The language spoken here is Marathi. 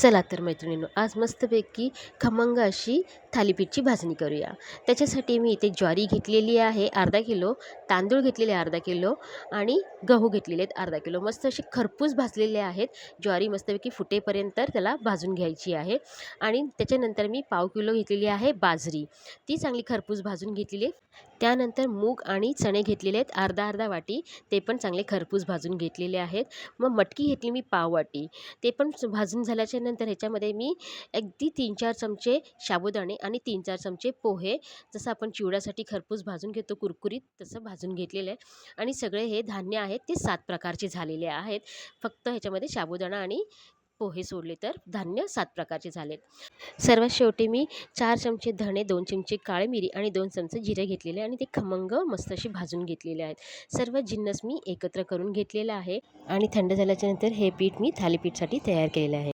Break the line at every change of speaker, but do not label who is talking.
चला तर मैत्रिणींनो, आज मस्तपैकी खमंग अशी थालीपीठची भाजणी करूया. त्याच्यासाठी मी इथे ज्वारी घेतलेली आहे अर्धा किलो, तांदूळ घेतलेले अर्धा किलो आणि गहू घेतलेले आहेत अर्धा किलो. मस्त असे खरपूस भाजलेले आहेत. ज्वारी मस्तपैकी फुटेपर्यंत त्याला भाजून घ्यायची आहे. आणि त्याच्यानंतर मी पाव किलो घेतलेली आहे बाजरी, ती चांगली खरपूस भाजून घेतलेली आहे. त्यानंतर मूग आणि चणे घेतलेले आहेत अर्धा अर्धा वाटी, ते पण चांगले खरपूस भाजून घेतलेले आहेत. मग मटकी घेतली मी पाव वाटी, ते पण भाजून झाल्याच्या नंतर ह्याच्यामध्ये मी अगदी 3-4 चमचे साबुदाणे आणि 3-4 चमचे पोहे, जसं आपण चिवड्यासाठी खरपूस भाजून घेतो कुरकुरीत, तसं भाजून घेतलेलं आहे. आणि सगळे हे धान्य आहेत ते 7 प्रकारचे झालेले आहेत. फक्त ह्याच्यामध्ये साबुदाणा आणि पोहे सोडले तर धान्य 7 प्रकारचे झालेत. सर्वात शेवटी मी 4 चमचे धणे, 2 चमचे काळी मिरी आणि 2 चमचे जिरे घेतलेले आणि ते खमंग मस्त असे भाजून घेतलेले आहेत. सर्व जिन्नस मी एकत्र करून घेतलेला आहे आणि थंड झाल्याच्यानंतर हे पीठ मी थालीपीठसाठी तयार केलेलं आहे.